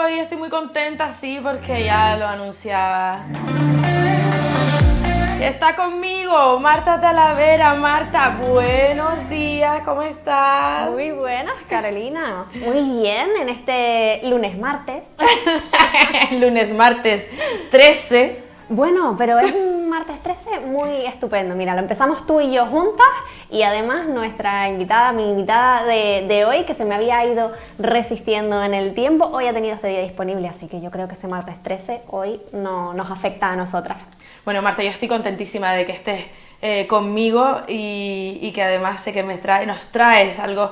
hoy estoy muy contenta, sí, porque ya lo anunciaba. Está conmigo Marta Talavera. Marta, buenos días, ¿cómo estás? Muy buenas, Carolina. Muy bien, en este lunes-martes. Lunes-martes 13. Bueno, pero es un martes 13 muy estupendo. Mira, lo empezamos tú y yo juntas y además nuestra invitada, mi invitada de hoy, que se me había ido resistiendo en el tiempo, hoy ha tenido este día disponible, así que yo creo que ese martes 13 hoy no nos afecta a nosotras. Bueno, Marta, yo estoy contentísima de que estés conmigo y que además sé que nos traes algo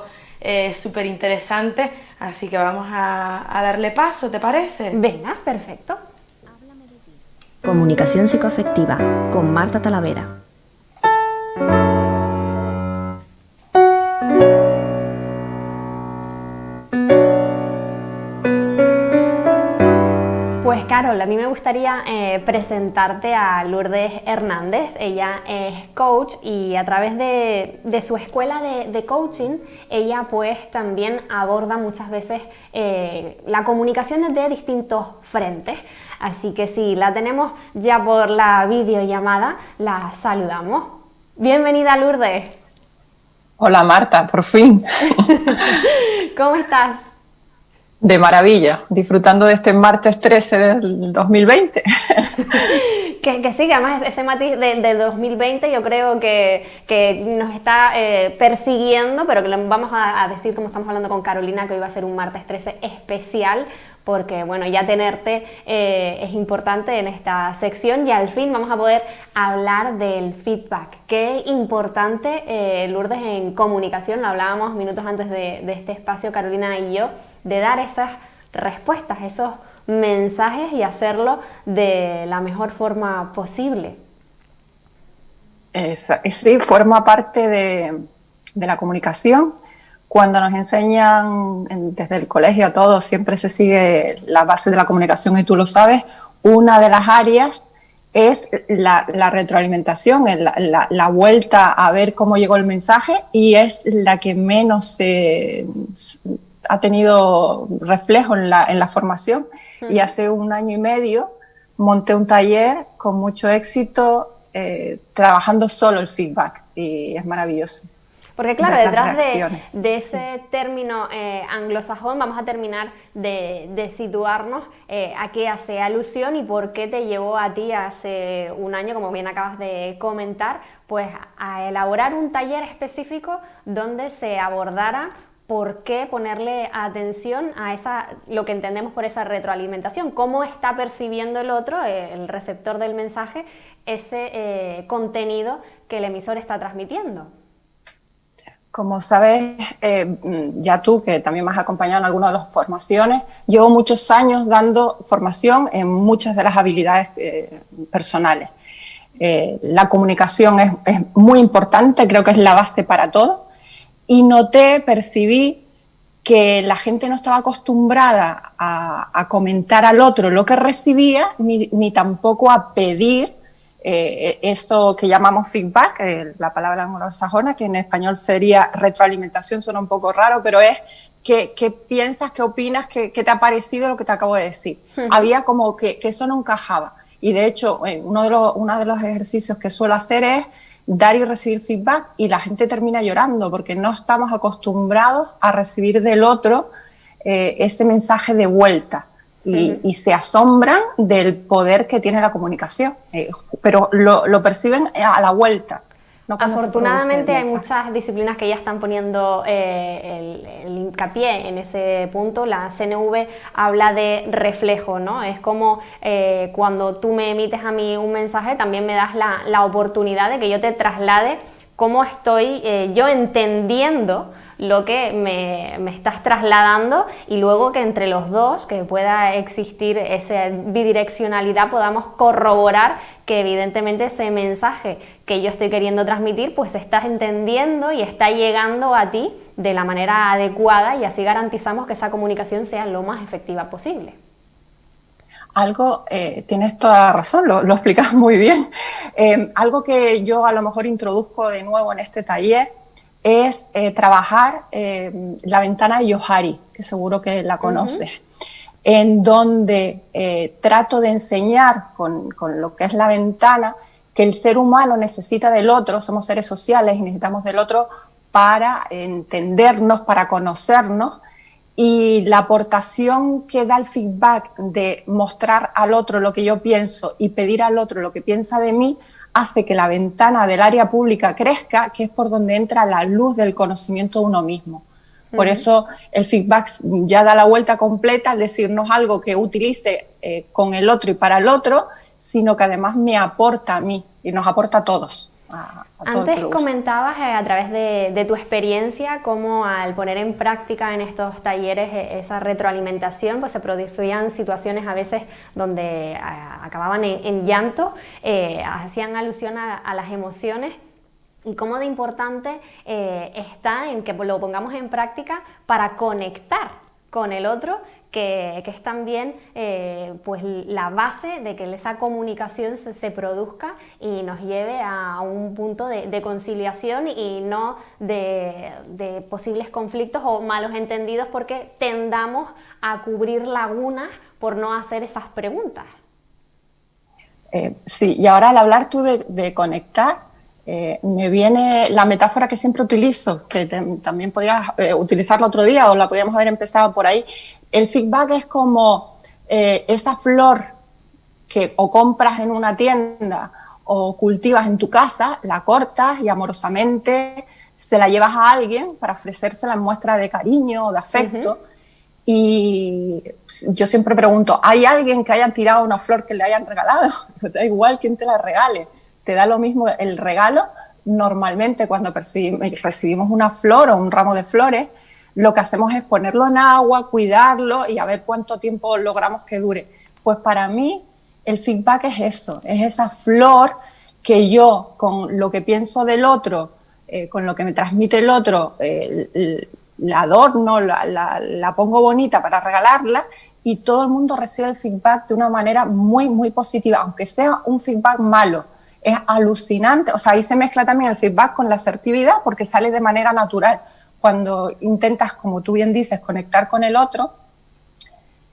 súper interesante, así que vamos a darle paso, ¿te parece? Venga, perfecto. Comunicación psicoafectiva con Marta Talavera. Pues Carol, a mí me gustaría presentarte a Lourdes Hernández. Ella es coach y a través de su escuela de coaching, ella pues también aborda muchas veces la comunicación desde distintos frentes. Así que si la tenemos ya por la videollamada, la saludamos. Bienvenida, Lourdes. Hola Marta, por fin. ¿Cómo estás? De maravilla, disfrutando de este martes 13 del 2020. Que sí, que además ese matiz del 2020 yo creo que nos está persiguiendo, pero que lo vamos a decir, como estamos hablando con Carolina, que hoy va a ser un martes 13 especial, porque bueno, ya tenerte es importante en esta sección y al fin vamos a poder hablar del feedback. Qué importante, Lourdes, en comunicación, lo hablábamos minutos antes de este espacio, Carolina y yo, de dar esas respuestas, esos mensajes y hacerlo de la mejor forma posible. Sí, forma parte de la comunicación. Cuando nos enseñan desde el colegio a todos, siempre se sigue la base de la comunicación y tú lo sabes, una de las áreas es la retroalimentación, la vuelta a ver cómo llegó el mensaje y es la que menos ha tenido reflejo en la formación. Y hace 1 año y medio monté un taller con mucho éxito trabajando solo el feedback y es maravilloso. Porque claro, detrás de ese término anglosajón vamos a terminar de situarnos a qué hace alusión y por qué te llevó a ti hace 1 año, como bien acabas de comentar, pues a elaborar un taller específico donde se abordara por qué ponerle atención a lo que entendemos por esa retroalimentación, cómo está percibiendo el otro, el receptor del mensaje, ese contenido que el emisor está transmitiendo. Como sabes, ya tú, que también me has acompañado en algunas de las formaciones, llevo muchos años dando formación en muchas de las habilidades personales. La comunicación es muy importante, creo que es la base para todo. Y percibí que la gente no estaba acostumbrada a comentar al otro lo que recibía, ni tampoco a pedir esto que llamamos feedback, la palabra anglosajona, que en español sería retroalimentación, suena un poco raro, pero es qué piensas, qué opinas, qué te ha parecido lo que te acabo de decir. Había como que eso no encajaba. Y de hecho, uno de los ejercicios que suelo hacer es dar y recibir feedback y la gente termina llorando porque no estamos acostumbrados a recibir del otro ese mensaje de vuelta y se asombran del poder que tiene la comunicación, pero lo perciben a la vuelta. No. Afortunadamente hay muchas disciplinas que ya están poniendo el hincapié en ese punto. La CNV habla de reflejo, ¿no? Es como cuando tú me emites a mí un mensaje, también me das la oportunidad de que yo te traslade cómo estoy yo entendiendo lo que me estás trasladando y luego que entre los dos, que pueda existir esa bidireccionalidad, podamos corroborar que evidentemente ese mensaje que yo estoy queriendo transmitir, pues estás entendiendo y está llegando a ti de la manera adecuada y así garantizamos que esa comunicación sea lo más efectiva posible. Tienes toda la razón, lo explicas muy bien. Algo que yo a lo mejor introduzco de nuevo en este taller es trabajar la ventana de Johari, que seguro que la conoces. en donde trato de enseñar con lo que es la ventana que el ser humano necesita del otro, somos seres sociales y necesitamos del otro para entendernos, para conocernos, y la aportación que da el feedback de mostrar al otro lo que yo pienso y pedir al otro lo que piensa de mí hace que la ventana del área pública crezca, que es por donde entra la luz del conocimiento de uno mismo. Por eso el feedback ya da la vuelta completa, al decirnos algo que utilice con el otro y para el otro, sino que además me aporta a mí y nos aporta a todos. Antes comentabas a través de tu experiencia cómo al poner en práctica en estos talleres esa retroalimentación, pues se producían situaciones a veces donde acababan en llanto, hacían alusión a las emociones. Y cómo de importante está en que lo pongamos en práctica para conectar con el otro, que es también pues la base de que esa comunicación se produzca y nos lleve a un punto de conciliación y no de posibles conflictos o malos entendidos, porque tendamos a cubrir lagunas por no hacer esas preguntas. Sí, y ahora al hablar tú de conectar, me viene la metáfora que siempre utilizo, que también podías utilizarla otro día o la podíamos haber empezado por ahí. El feedback es como esa flor que o compras en una tienda o cultivas en tu casa, la cortas y amorosamente se la llevas a alguien para ofrecérsela en muestra de cariño o de afecto. Y yo siempre pregunto, ¿hay alguien que haya tirado una flor que le hayan regalado? Da igual quién te la regale. Te da lo mismo el regalo. Normalmente cuando recibimos una flor o un ramo de flores, lo que hacemos es ponerlo en agua, cuidarlo y a ver cuánto tiempo logramos que dure. Pues para mí el feedback es eso, es esa flor que yo con lo que pienso del otro, con lo que me transmite el otro, la adorno, la pongo bonita para regalarla y todo el mundo recibe el feedback de una manera muy, muy positiva, aunque sea un feedback malo. Es alucinante, o sea, ahí se mezcla también el feedback con la asertividad porque sale de manera natural. Cuando intentas, como tú bien dices, conectar con el otro,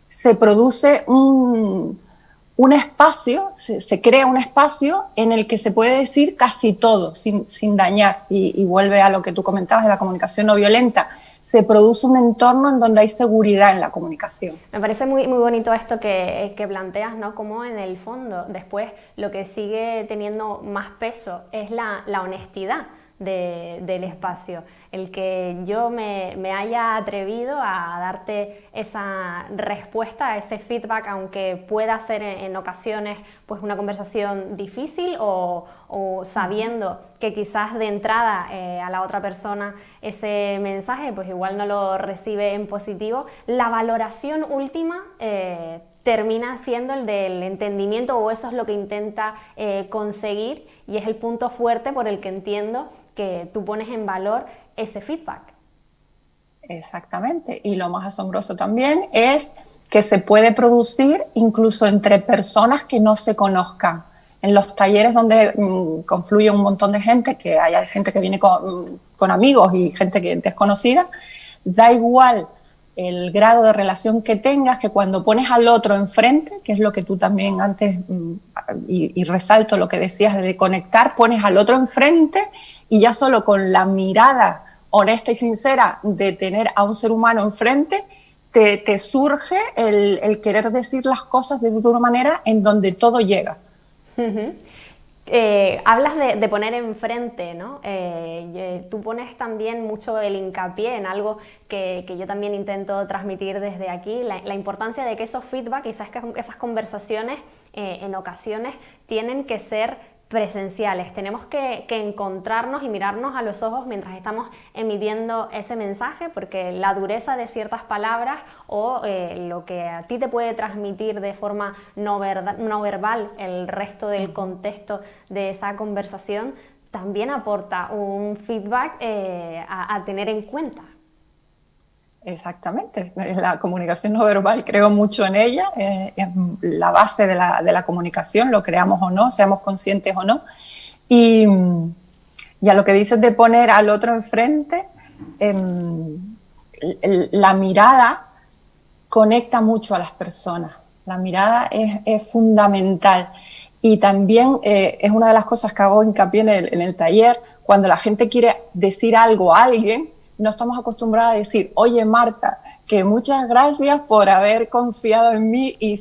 se produce un espacio, se crea un espacio en el que se puede decir casi todo sin dañar. Y vuelve a lo que tú comentabas de la comunicación no violenta. Se produce un entorno en donde hay seguridad en la comunicación. Me parece muy, muy bonito esto que planteas, ¿no? Como en el fondo, después lo que sigue teniendo más peso es la honestidad del espacio. El que yo me haya atrevido a darte esa respuesta, ese feedback, aunque pueda ser en ocasiones pues una conversación difícil o sabiendo que quizás de entrada a la otra persona ese mensaje pues igual no lo recibe en positivo, la valoración última termina siendo el del entendimiento, o eso es lo que intenta conseguir, y es el punto fuerte por el que entiendo que tú pones en valor ese feedback. Exactamente, y lo más asombroso también es que se puede producir incluso entre personas que no se conozcan. En los talleres donde confluye un montón de gente, que hay gente que viene con amigos y gente que desconocida, da igual el grado de relación que tengas, que cuando pones al otro enfrente, que es lo que tú también antes, y resalto lo que decías de conectar, pones al otro enfrente y ya solo con la mirada honesta y sincera de tener a un ser humano enfrente, te surge el querer decir las cosas de una manera en donde todo llega. Hablas de poner enfrente, ¿no? Tú pones también mucho el hincapié en algo que yo también intento transmitir desde aquí, la importancia de que esos feedback, quizás que esas conversaciones en ocasiones tienen que ser presenciales. Tenemos que encontrarnos y mirarnos a los ojos mientras estamos emitiendo ese mensaje, porque la dureza de ciertas palabras o lo que a ti te puede transmitir de forma no verbal el resto del contexto de esa conversación también aporta un feedback a tener en cuenta. Exactamente, la comunicación no verbal, creo mucho en ella, es la base de la comunicación, lo creamos o no, seamos conscientes o no. Y a lo que dices de poner al otro enfrente, la mirada conecta mucho a las personas. La mirada es fundamental. Y también es una de las cosas que hago hincapié en el taller, cuando la gente quiere decir algo a alguien, no estamos acostumbrados a decir, oye Marta, que muchas gracias por haber confiado en mí y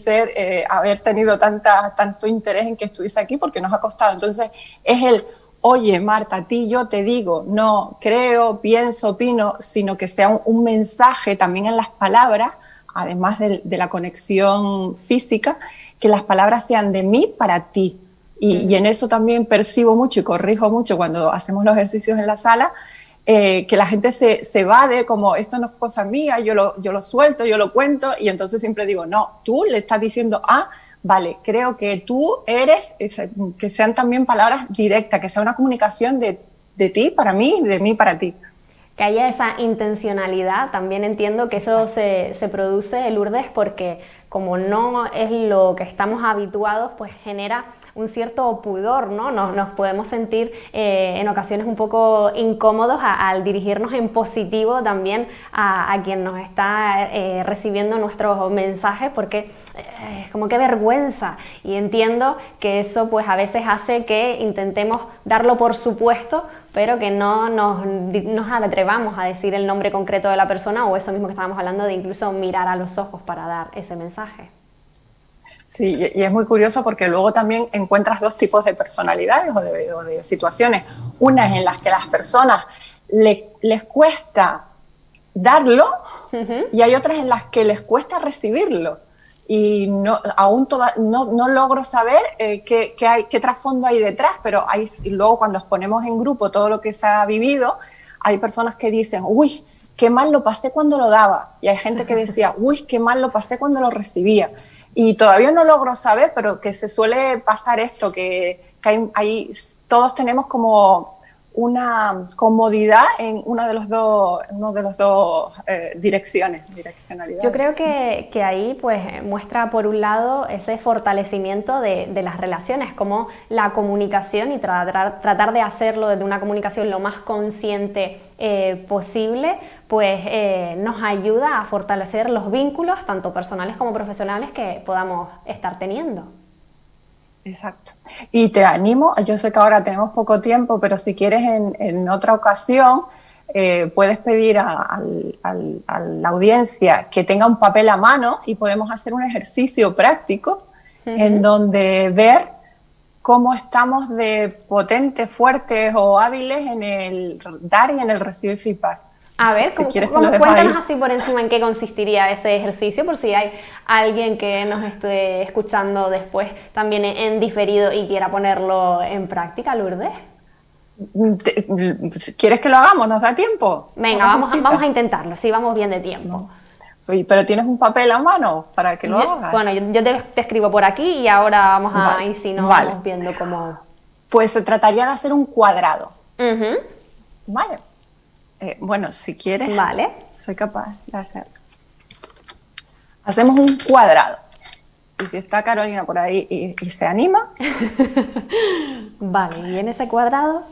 haber tenido tanto interés en que estuviese aquí, porque nos ha costado. Entonces es oye Marta, a ti yo te digo, no creo, pienso, opino, sino que sea un mensaje también en las palabras, además de la conexión física, que las palabras sean de mí para ti. Y en eso también percibo mucho y corrijo mucho cuando hacemos los ejercicios en la sala, que la gente se va de como, esto no es cosa mía, yo lo suelto, yo lo cuento, y entonces siempre digo, no, tú le estás diciendo, vale, creo que tú eres, que sean también palabras directas, que sea una comunicación de ti para mí, de mí para ti. Que haya esa intencionalidad, también entiendo que eso se produce, Lourdes, porque como no es lo que estamos habituados, pues genera un cierto pudor, ¿no? Nos podemos sentir en ocasiones un poco incómodos al dirigirnos en positivo también a quien nos está recibiendo nuestros mensajes, porque es como que vergüenza, y entiendo que eso pues a veces hace que intentemos darlo por supuesto, pero que no nos atrevamos a decir el nombre concreto de la persona, o eso mismo que estábamos hablando de incluso mirar a los ojos para dar ese mensaje. Sí, y es muy curioso porque luego también encuentras dos tipos de personalidades o de situaciones. Unas en las que a las personas les cuesta darlo, y hay otras en las que les cuesta recibirlo. Y aún no logro saber qué trasfondo hay detrás, pero luego cuando nos ponemos en grupo todo lo que se ha vivido, hay personas que dicen, uy, qué mal lo pasé cuando lo daba. Y hay gente que decía, uy, qué mal lo pasé cuando lo recibía. Y todavía no logro saber, pero que se suele pasar esto, que todos tenemos como una comodidad en uno de los dos direccionalidades. Yo creo que ahí pues muestra por un lado ese fortalecimiento de las relaciones, como la comunicación, y tratar de hacerlo desde una comunicación lo más consciente posible, pues nos ayuda a fortalecer los vínculos, tanto personales como profesionales, que podamos estar teniendo. Exacto. Y te animo, yo sé que ahora tenemos poco tiempo, pero si quieres en otra ocasión puedes pedir a la audiencia que tenga un papel a mano y podemos hacer un ejercicio práctico en donde ver cómo estamos de potentes, fuertes o hábiles en el dar y en el recibir feedback. A ver, cuéntanos así por encima en qué consistiría ese ejercicio, por si hay alguien que nos esté escuchando después también en diferido y quiera ponerlo en práctica, Lourdes. ¿Quieres que lo hagamos? ¿Nos da tiempo? Venga, vamos a intentarlo, sí, vamos bien de tiempo. ¿Pero tienes un papel a mano para que lo hagas? Bueno, yo te escribo por aquí y ahora vamos a ir, si no, vamos viendo cómo... Pues se trataría de hacer un cuadrado. Vale. Bueno, si quieres, soy capaz de hacerlo. Hacemos un cuadrado. Y si está Carolina por ahí y se anima. Vale, ¿y en ese cuadrado?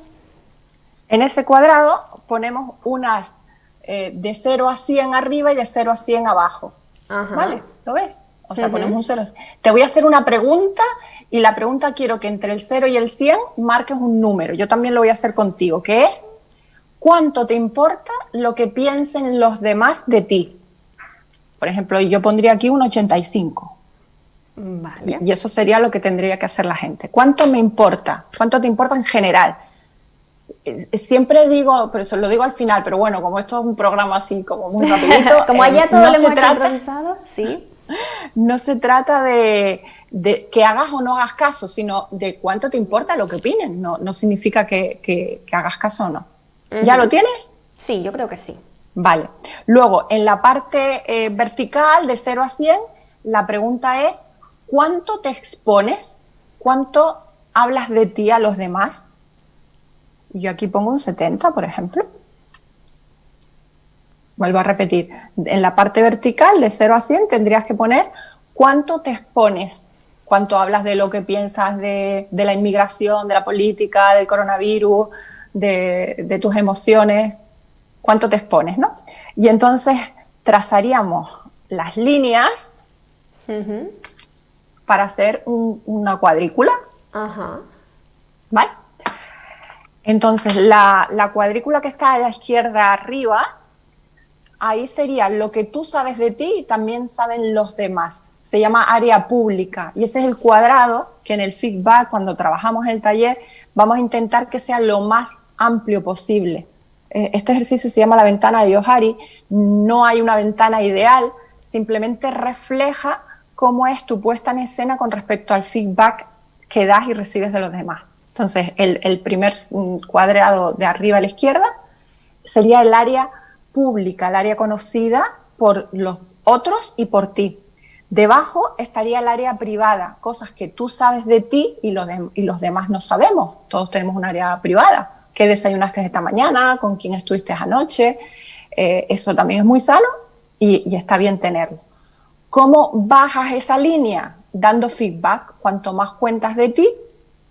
En ese cuadrado ponemos unas de 0 a 100 arriba y de 0 a 100 abajo. ¿Vale? ¿Lo ves? O sea, ponemos un 0. Te voy a hacer una pregunta, y la pregunta quiero que entre el 0 y el 100 marques un número. Yo también lo voy a hacer contigo, que es: ¿cuánto te importa lo que piensen los demás de ti? Por ejemplo, yo pondría aquí un 85. Vale. Y eso sería lo que tendría que hacer la gente. ¿Cuánto me importa? ¿Cuánto te importa en general? Siempre digo, pero eso lo digo al final, pero bueno, como esto es un programa así como muy rapidito. Como allá todo lo hemos improvisado, sí. No se trata de que hagas o no hagas caso, sino de cuánto te importa lo que opinen. No significa que hagas caso o no. ¿Ya lo tienes? Sí, yo creo que sí. Vale. Luego, en la parte vertical, de 0 a 100, la pregunta es: ¿cuánto te expones? ¿Cuánto hablas de ti a los demás? Yo aquí pongo un 70, por ejemplo. Vuelvo a repetir. En la parte vertical, de 0 a 100, tendrías que poner cuánto te expones. Cuánto hablas de lo que piensas de la inmigración, de la política, del coronavirus, de tus emociones, cuánto te expones, ¿no? Y entonces trazaríamos las líneas para hacer una cuadrícula. Ajá. ¿Vale? Entonces, la cuadrícula que está a la izquierda arriba, ahí sería lo que tú sabes de ti y también saben los demás. Se llama área pública y ese es el cuadrado que en el feedback, cuando trabajamos en el taller, vamos a intentar que sea lo más amplio posible. Este ejercicio se llama la ventana de Johari. No hay una ventana ideal, simplemente refleja cómo es tu puesta en escena con respecto al feedback que das y recibes de los demás. Entonces, el primer cuadrado de arriba a la izquierda sería el área pública, el área conocida por los otros y por ti. Debajo estaría el área privada, cosas que tú sabes de ti y los demás no sabemos. Todos tenemos un área privada. ¿Qué desayunaste esta mañana? ¿Con quién estuviste anoche? Eso también es muy sano y está bien tenerlo. ¿Cómo bajas esa línea? Dando feedback. Cuanto más cuentas de ti,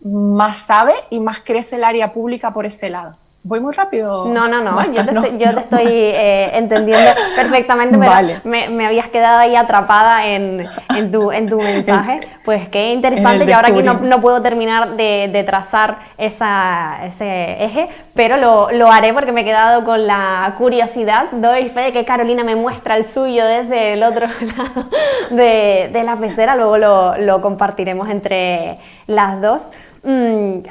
más sabes y más crece el área pública por ese lado. ¿Voy muy rápido? No, Marta, yo te estoy entendiendo perfectamente, pero vale. me habías quedado ahí atrapada en tu mensaje. Pues qué interesante, que ahora aquí no puedo terminar de trazar ese eje, pero lo haré porque me he quedado con la curiosidad. Doy fe de que Carolina me muestra el suyo desde el otro lado de la pecera, luego lo compartiremos entre las dos.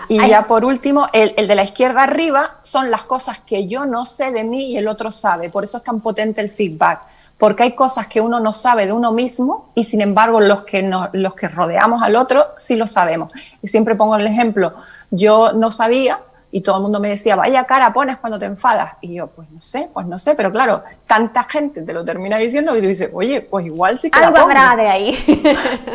Y ya por último, el de la izquierda arriba son las cosas que yo no sé de mí y el otro sabe. Por eso es tan potente el feedback, porque hay cosas que uno no sabe de uno mismo y sin embargo los que rodeamos al otro sí lo sabemos. Y siempre pongo el ejemplo, yo no sabía y todo el mundo me decía, vaya cara pones cuando te enfadas. Y yo, pues no sé, pero claro, tanta gente te lo termina diciendo que tú dices, oye, pues igual sí que algo la pongo. habrá de ahí.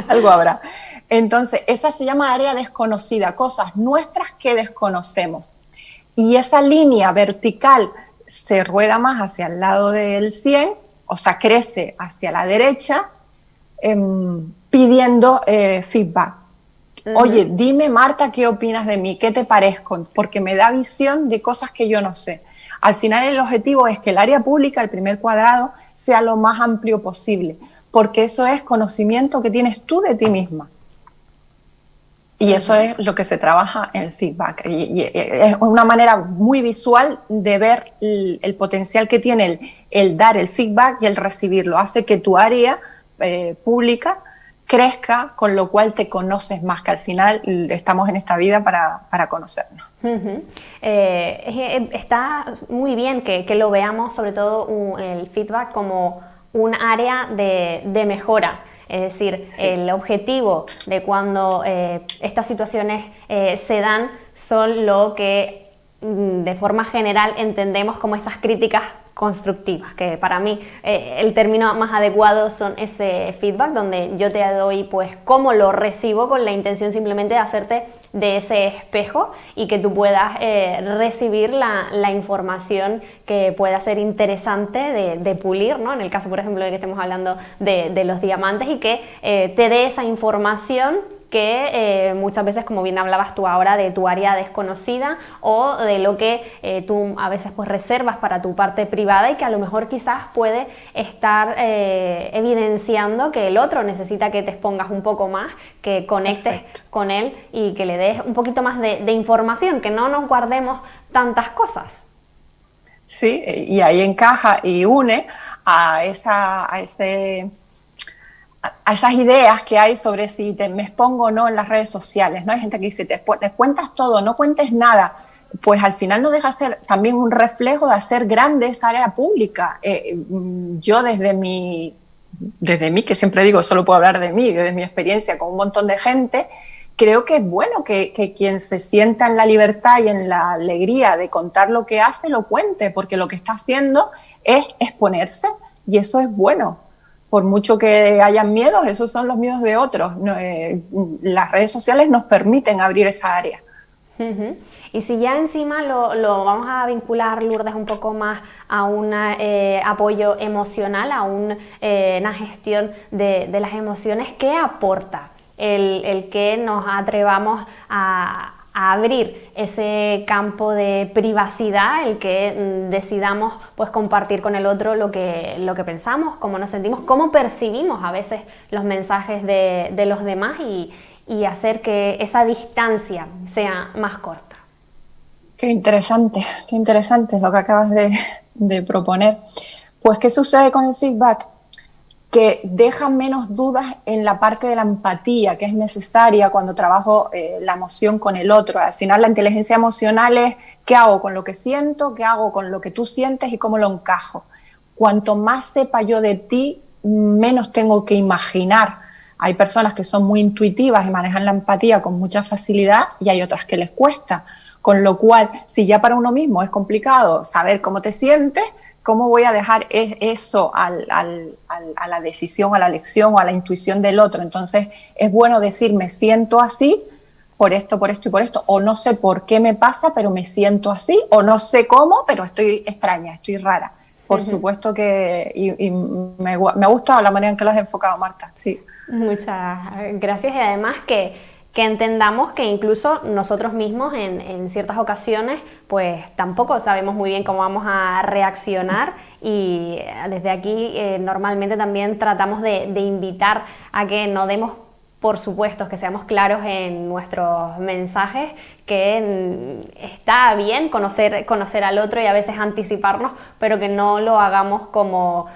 Algo habrá. Entonces, esa se llama área desconocida, cosas nuestras que desconocemos. Y esa línea vertical se rueda más hacia el lado del 100, o sea, crece hacia la derecha, pidiendo feedback. Oye, dime, Marta, ¿qué opinas de mí? ¿Qué te parezco? Porque me da visión de cosas que yo no sé. Al final el objetivo es que el área pública, el primer cuadrado, sea lo más amplio posible, porque eso es conocimiento que tienes tú de ti misma. Y eso es lo que se trabaja en el feedback. Y es una manera muy visual de ver el potencial que tiene el dar el feedback y el recibirlo. Hace que tu área pública crezca, con lo cual te conoces más, que al final estamos en esta vida para conocernos. Está muy bien que lo veamos, sobre todo el feedback, como un área de mejora. Es decir, sí, el objetivo de cuando estas situaciones se dan son lo que de forma general entendemos como esas críticas constructivas, que para mí el término más adecuado son ese feedback, donde yo te doy pues cómo lo recibo, con la intención simplemente de hacerte de ese espejo y que tú puedas recibir la información que pueda ser interesante de pulir, ¿no? En el caso, por ejemplo, de que estemos hablando de los diamantes, y que te dé esa información que muchas veces, como bien hablabas tú ahora, de tu área desconocida o de lo que tú a veces pues reservas para tu parte privada y que a lo mejor quizás puede estar evidenciando que el otro necesita que te expongas un poco más, que conectes con él y que le des un poquito más de información, que no nos guardemos tantas cosas. Sí, y ahí encaja y une a esas ideas que hay sobre si me expongo o no en las redes sociales, ¿no? Hay gente que dice, te cuentas todo, no cuentes nada. Pues al final no deja de ser también un reflejo de hacer grande esa área pública. Yo desde mí, que siempre digo, solo puedo hablar de mí, desde mi experiencia con un montón de gente, creo que es bueno que quien se sienta en la libertad y en la alegría de contar lo que hace, lo cuente, porque lo que está haciendo es exponerse y eso es bueno. Por mucho que hayan miedos, esos son los miedos de otros. Las redes sociales nos permiten abrir esa área. Y si ya encima lo vamos a vincular, Lourdes, un poco más a un apoyo emocional, a una gestión de las emociones, ¿qué aporta el que nos atrevamos a abrir ese campo de privacidad, el que decidamos pues compartir con el otro lo que pensamos, cómo nos sentimos, cómo percibimos a veces los mensajes de los demás y hacer que esa distancia sea más corta. Qué interesante lo que acabas de proponer. Pues, ¿qué sucede con el feedback? Que deja menos dudas en la parte de la empatía, que es necesaria cuando trabajo la emoción con el otro. Al final, la inteligencia emocional es qué hago con lo que siento, qué hago con lo que tú sientes y cómo lo encajo. Cuanto más sepa yo de ti, menos tengo que imaginar. Hay personas que son muy intuitivas y manejan la empatía con mucha facilidad y hay otras que les cuesta. Con lo cual, si ya para uno mismo es complicado saber cómo te sientes, ¿cómo voy a dejar eso a la decisión, a la elección o a la intuición del otro? Entonces, es bueno decir, me siento así por esto y por esto, o no sé por qué me pasa, pero me siento así, o no sé cómo, pero estoy extraña, estoy rara. Por supuesto que y me ha gustado la manera en que lo has enfocado, Marta. Sí. Muchas gracias, y además que entendamos que incluso nosotros mismos en ciertas ocasiones pues tampoco sabemos muy bien cómo vamos a reaccionar, y desde aquí normalmente también tratamos de invitar a que no demos por supuesto, que seamos claros en nuestros mensajes, que está bien conocer al otro y a veces anticiparnos, pero que no lo hagamos como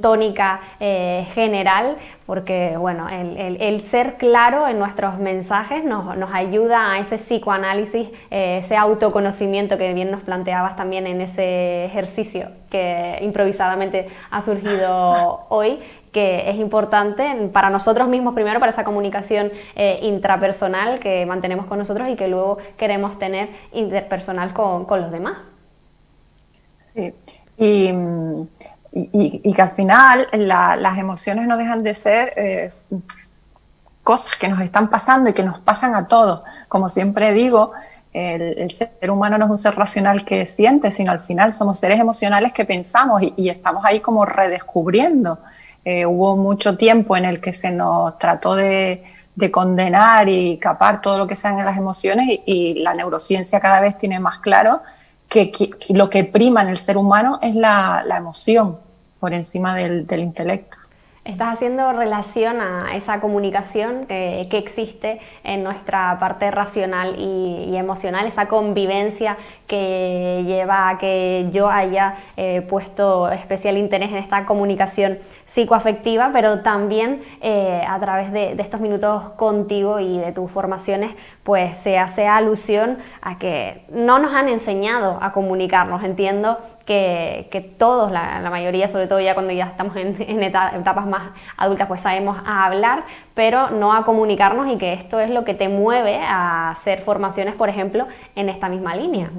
tónica general, porque bueno, el ser claro en nuestros mensajes nos ayuda a ese psicoanálisis, ese autoconocimiento que bien nos planteabas también en ese ejercicio que improvisadamente ha surgido hoy, que es importante para nosotros mismos primero, para esa comunicación intrapersonal que mantenemos con nosotros y que luego queremos tener interpersonal con los demás. Sí, y que al final las emociones no dejan de ser cosas que nos están pasando y que nos pasan a todos. Como siempre digo, el ser humano no es un ser racional que siente, sino al final somos seres emocionales que pensamos y estamos ahí como redescubriendo. Hubo mucho tiempo en el que se nos trató de condenar y capar todo lo que sean las emociones y la neurociencia cada vez tiene más claro que lo que prima en el ser humano es la emoción por encima del intelecto. Estás haciendo relación a esa comunicación que existe en nuestra parte racional y emocional, esa convivencia que lleva a que yo haya puesto especial interés en esta comunicación psicoafectiva, pero también a través de estos minutos contigo y de tus formaciones, pues se hace alusión a que no nos han enseñado a comunicarnos. Entiendo que todos, la mayoría, sobre todo ya cuando ya estamos en etapas más adultas, pues sabemos a hablar, pero no a comunicarnos, y que esto es lo que te mueve a hacer formaciones, por ejemplo, en esta misma línea.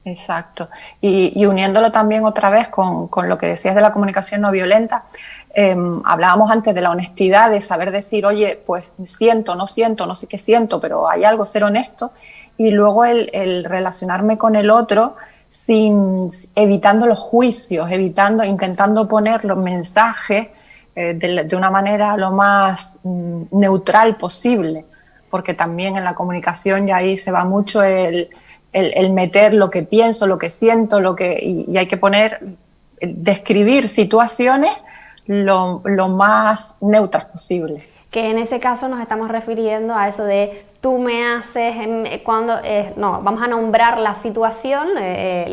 Exacto. Y uniéndolo también otra vez con lo que decías de la comunicación no violenta, hablábamos antes de la honestidad, de saber decir, oye, pues siento, no sé qué siento, pero hay algo, ser honesto, y luego el relacionarme con el otro evitando los juicios, intentando poner los mensajes de una manera lo más neutral posible, porque también en la comunicación ya ahí se va mucho el meter lo que pienso, lo que siento, y hay que describir situaciones lo más neutras posible. Que en ese caso nos estamos refiriendo a eso de tú me haces, vamos a nombrar la situación,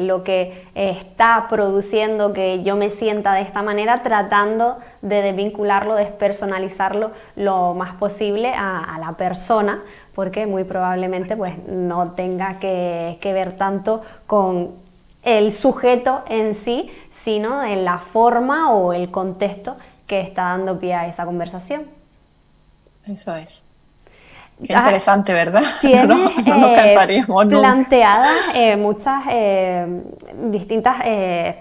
lo que está produciendo que yo me sienta de esta manera, tratando de desvincularlo, despersonalizarlo lo más posible a la persona, porque muy probablemente pues no tenga que ver tanto con el sujeto en sí, sino en la forma o el contexto que está dando pie a esa conversación. Eso es. Qué interesante, ¿verdad? Tienes no nos cansaríamos planteadas muchas distintas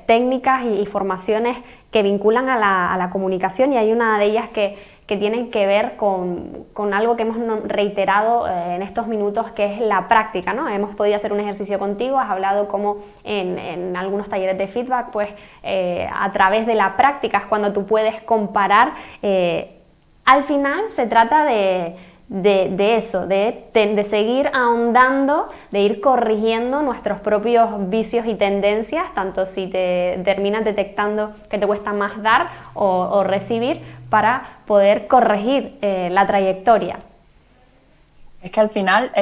técnicas y formaciones que vinculan a la comunicación, y hay una de ellas que tienen que ver con algo que hemos reiterado en estos minutos, que es la práctica, ¿no? Hemos podido hacer un ejercicio contigo, has hablado como en algunos talleres de feedback, pues a través de la práctica es cuando tú puedes comparar. Al final se trata de de eso, de seguir ahondando, de ir corrigiendo nuestros propios vicios y tendencias, tanto si te terminas detectando que te cuesta más dar o recibir, para poder corregir la trayectoria. Es que al final,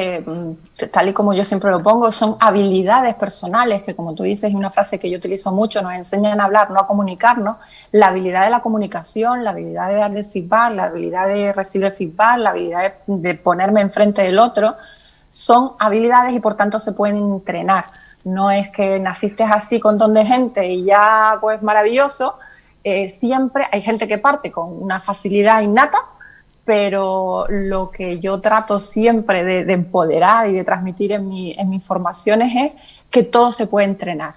tal y como yo siempre lo pongo, son habilidades personales que, como tú dices, es una frase que yo utilizo mucho, nos enseñan a hablar, no a comunicarnos. La habilidad de la comunicación, la habilidad de dar el feedback, la habilidad de recibir feedback, la habilidad de ponerme enfrente del otro, son habilidades y por tanto se pueden entrenar. No es que naciste así con don de gente y ya pues maravilloso. Siempre hay gente que parte con una facilidad innata, pero lo que yo trato siempre de empoderar y de transmitir en mis formaciones es que todo se puede entrenar,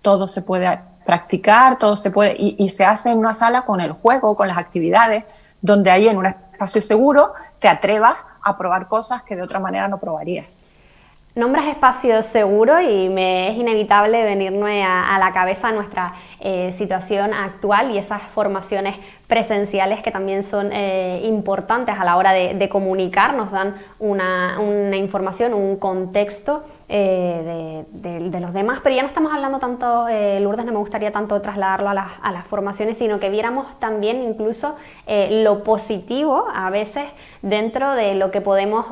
todo se puede practicar, todo se puede, y se hace en una sala con el juego, con las actividades, donde ahí en un espacio seguro te atrevas a probar cosas que de otra manera no probarías. Nombras espacio seguro y me es inevitable venirme a la cabeza nuestra situación actual y esas formaciones presenciales que también son importantes a la hora de comunicar, nos dan una información, un contexto de los demás, pero ya no estamos hablando tanto, Lourdes, no me gustaría tanto trasladarlo a las formaciones, sino que viéramos también incluso lo positivo a veces dentro de lo que podemos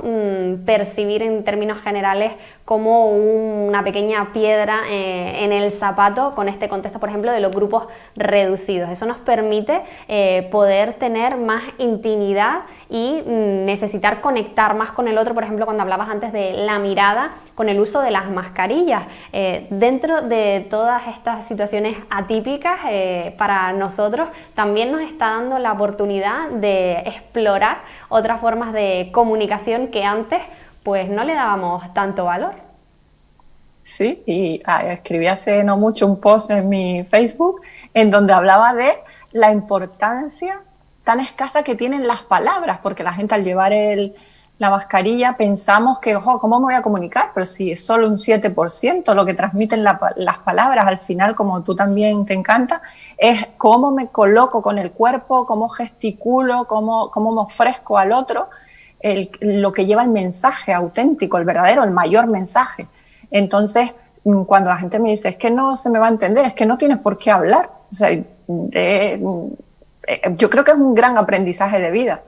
percibir en términos generales como una pequeña piedra en el zapato con este contexto, por ejemplo, de los grupos reducidos. Eso nos permite poder tener más intimidad y necesitar conectar más con el otro, por ejemplo, cuando hablabas antes de la mirada, con el uso de las mascarillas. Dentro de todas estas situaciones atípicas para nosotros, también nos está dando la oportunidad de explorar otras formas de comunicación que antes pues no le dábamos tanto valor. Sí, y escribí hace no mucho un post en mi Facebook en donde hablaba de la importancia tan escasa que tienen las palabras, porque la gente al llevar la mascarilla pensamos que, ojo, ¿cómo me voy a comunicar? Pero si es solo un 7% lo que transmiten las palabras, al final, como tú también te encanta, es cómo me coloco con el cuerpo, cómo gesticulo, cómo me ofrezco al otro, lo que lleva el mensaje auténtico, el verdadero, el mayor mensaje. Entonces, cuando la gente me dice, es que no se me va a entender, es que no tienes por qué hablar, o sea, yo creo que es un gran aprendizaje de vida.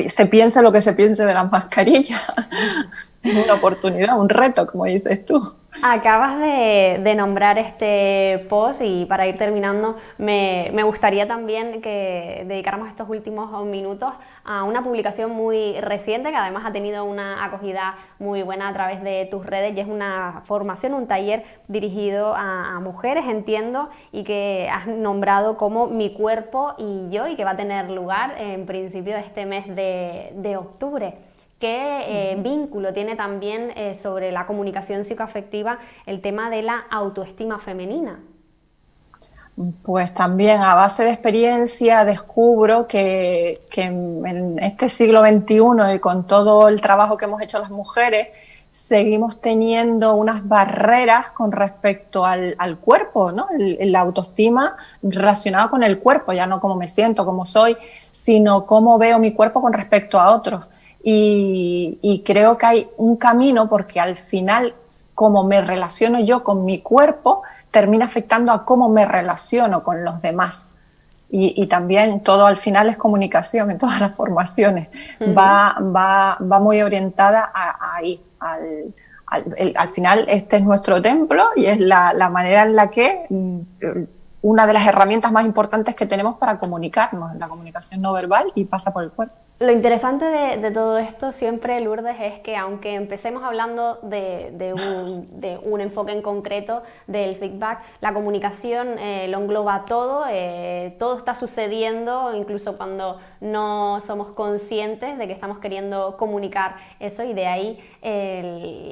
Se piense lo que se piense de las mascarillas. Es una oportunidad, un reto, como dices tú. Acabas de nombrar este post y para ir terminando me gustaría también que dedicáramos estos últimos minutos a una publicación muy reciente que además ha tenido una acogida muy buena a través de tus redes y es una formación, un taller dirigido a mujeres, entiendo, y que has nombrado como Mi Cuerpo y Yo y que va a tener lugar en principio de este mes de octubre. ¿Qué vínculo tiene también sobre la comunicación psicoafectiva el tema de la autoestima femenina? Pues también a base de experiencia descubro que en este siglo XXI y con todo el trabajo que hemos hecho las mujeres, seguimos teniendo unas barreras con respecto al cuerpo, ¿no? La autoestima relacionada con el cuerpo, ya no cómo me siento, cómo soy, sino cómo veo mi cuerpo con respecto a otros. Y creo que hay un camino porque al final, cómo me relaciono yo con mi cuerpo, termina afectando a cómo me relaciono con los demás. Y también todo al final es comunicación en todas las formaciones. Va muy orientada ahí. Al final este es nuestro templo y es la manera en la que una de las herramientas más importantes que tenemos para comunicarnos, la comunicación no verbal, y pasa por el cuerpo. Lo interesante de todo esto siempre, Lourdes, es que aunque empecemos hablando de un enfoque en concreto del feedback, la comunicación lo engloba todo, todo está sucediendo, incluso cuando no somos conscientes de que estamos queriendo comunicar eso, y de ahí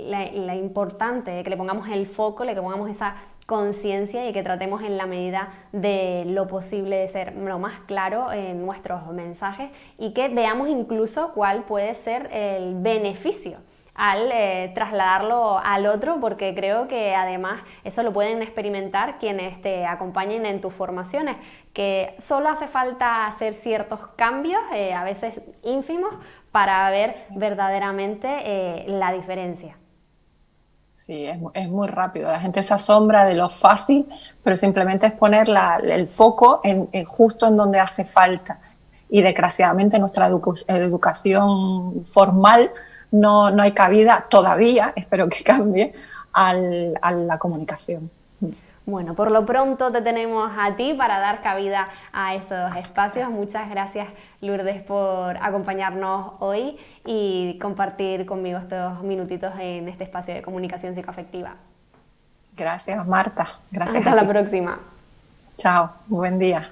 la importante, que le pongamos el foco, que pongamos esa conciencia y que tratemos en la medida de lo posible de ser lo más claro en nuestros mensajes y que veamos incluso cuál puede ser el beneficio al trasladarlo al otro, porque creo que además eso lo pueden experimentar quienes te acompañen en tus formaciones, que solo hace falta hacer ciertos cambios, a veces ínfimos, para ver verdaderamente la diferencia. Sí, es muy rápido. La gente se asombra de lo fácil, pero simplemente es poner el foco justo en donde hace falta. Y desgraciadamente en nuestra educación formal no hay cabida todavía, espero que cambie, a la comunicación. Bueno, por lo pronto te tenemos a ti para dar cabida a esos espacios. Muchas gracias, Lourdes, por acompañarnos hoy y compartir conmigo estos minutitos en este espacio de comunicación psicoafectiva. Gracias, Marta. Gracias. Hasta la próxima. Chao, buen día.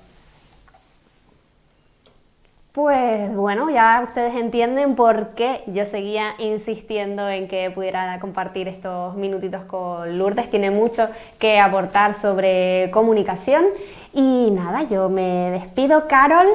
Pues bueno, ya ustedes entienden por qué yo seguía insistiendo en que pudiera compartir estos minutitos con Lourdes. Tiene mucho que aportar sobre comunicación y nada, yo me despido, Carol.